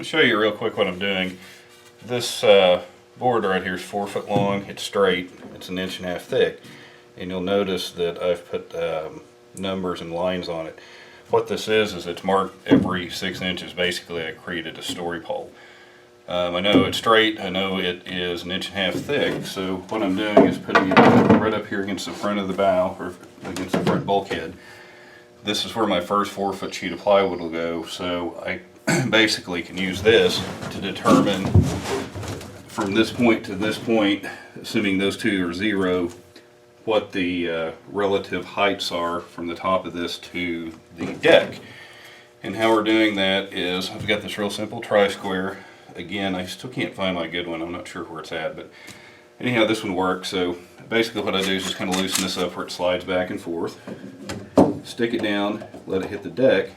show you real quick what I'm doing. This board right here is 4 foot long. It's straight. It's 1.5 inches thick, and you'll notice that I've put numbers and lines on it. What this is it's marked every 6 inches. Basically, I created a story pole. I know it's straight. I know it is 1.5 inches thick. So what I'm doing is putting it right up here against the front of the bow, or against the front bulkhead. This is where my first 4 foot sheet of plywood will go. So I basically can use this to determine from this point to this point, assuming those two are 0, what the relative heights are from the top of this to the deck. And how we're doing that is I've got this real simple tri-square. Again, I still can't find my good one. I'm not sure where it's at, but anyhow, this one works. So basically what I do is just kind of loosen this up where it slides back and forth, stick it down, let it hit the deck,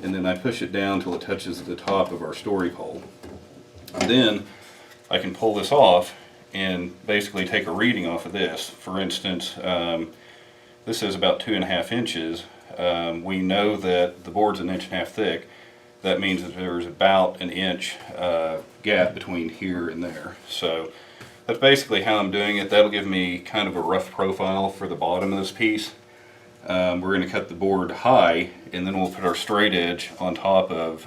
and then I push it down until it touches the top of our story pole. And then I can pull this off and basically take a reading off of this. For instance, this is about 2.5 inches. We know that the board's 1.5 inches thick. That means that there's about 1 inch gap between here and there. So that's basically how I'm doing it. That'll give me kind of a rough profile for the bottom of this piece. We're going to cut the board high, and then we'll put our straight edge on top of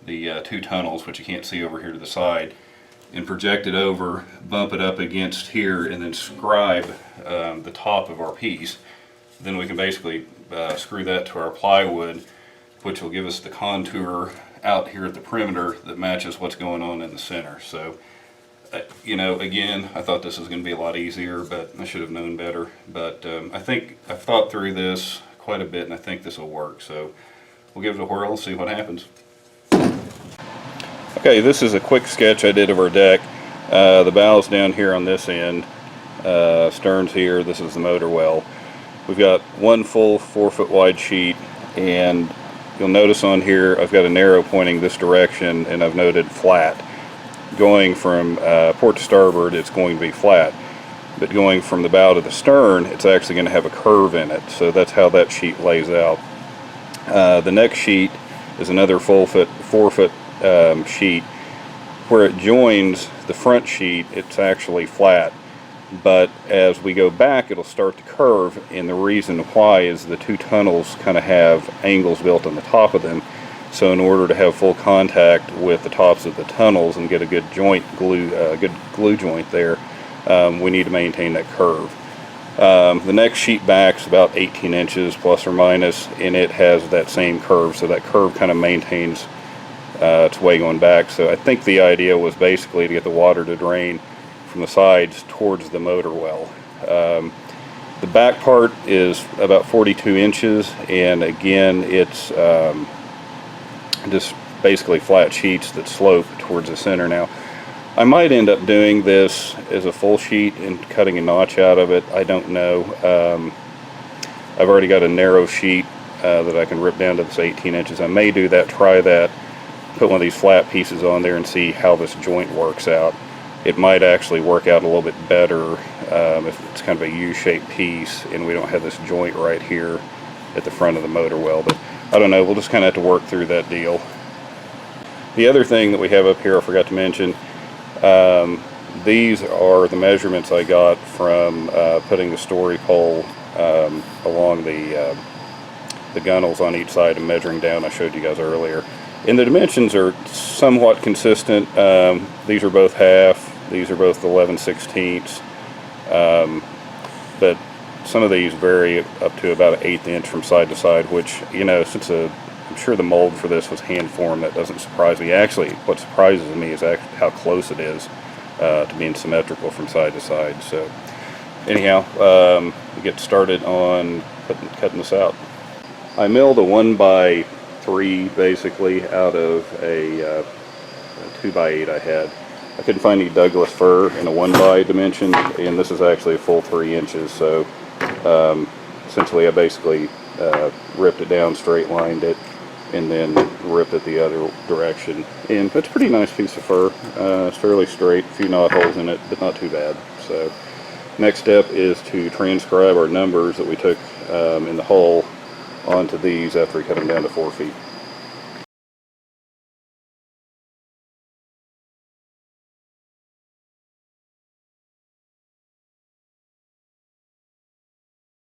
the 2 tunnels, which you can't see over here to the side, and project it over, bump it up against here, and then scribe the top of our piece. Then we can basically screw that to our plywood, which will give us the contour out here at the perimeter that matches what's going on in the center. So you know, again, I thought this was going to be a lot easier, but I should have known better. But I think I've thought through this quite a bit, and I think this will work. So we'll give it a whirl and see what happens. Okay, this is a quick sketch I did of our deck. The bow's down here on this end, stern's here, this is the motor well. We've got one full 4 foot wide sheet, and you'll notice on here I've got an arrow pointing this direction, and I've noted flat. Going from port to starboard, it's going to be flat, but going from the bow to the stern, it's actually going to have a curve in it. So that's how that sheet lays out. The next sheet is another 4 foot sheet. Where it joins the front sheet, it's actually flat, but as we go back, it'll start to curve, and the reason why is the 2 tunnels kind of have angles built on the top of them. So in order to have full contact with the tops of the tunnels and get a good good glue joint there, we need to maintain that curve. The next sheet back's about 18 inches plus or minus, and it has that same curve, so that curve kind of maintains its way going back. So I think the idea was basically to get the water to drain from the sides towards the motor well. The back part is about 42 inches, and again, it's just basically flat sheets that slope towards the center. Now, I might end up doing this as a full sheet and cutting a notch out of it. I don't know. I've already got a narrow sheet that I can rip down to this 18 inches. I may do that, try that, put one of these flat pieces on there and see how this joint works out. It might actually work out a little bit better if it's kind of a U-shaped piece and we don't have this joint right here at the front of the motor well. But I don't know, we'll just kind of have to work through that deal. The other thing that we have up here I forgot to mention, these are the measurements I got from putting the story pole along the gunnels on each side and measuring down. I showed you guys earlier. And the dimensions are somewhat consistent. These are both half, these are both 11/16. But some of these vary up to about 1/8 inch from side to side, which, you know, since I'm sure the mold for this was hand formed, that doesn't surprise me. Actually, what surprises me is how close it is to being symmetrical from side to side. So anyhow, we get started on cutting this out. I milled a 1x3 basically out of a 2x8 I had. I couldn't find any Douglas fir in a 1x dimension, and this is actually a full 3 inches. So essentially I basically ripped it down, straight lined it, and then ripped it the other direction. And it's a pretty nice piece of fir. It's fairly straight, a few knot holes in it, but not too bad. So next step is to transcribe our numbers that we took in the hull onto these after we cut them down to 4 feet.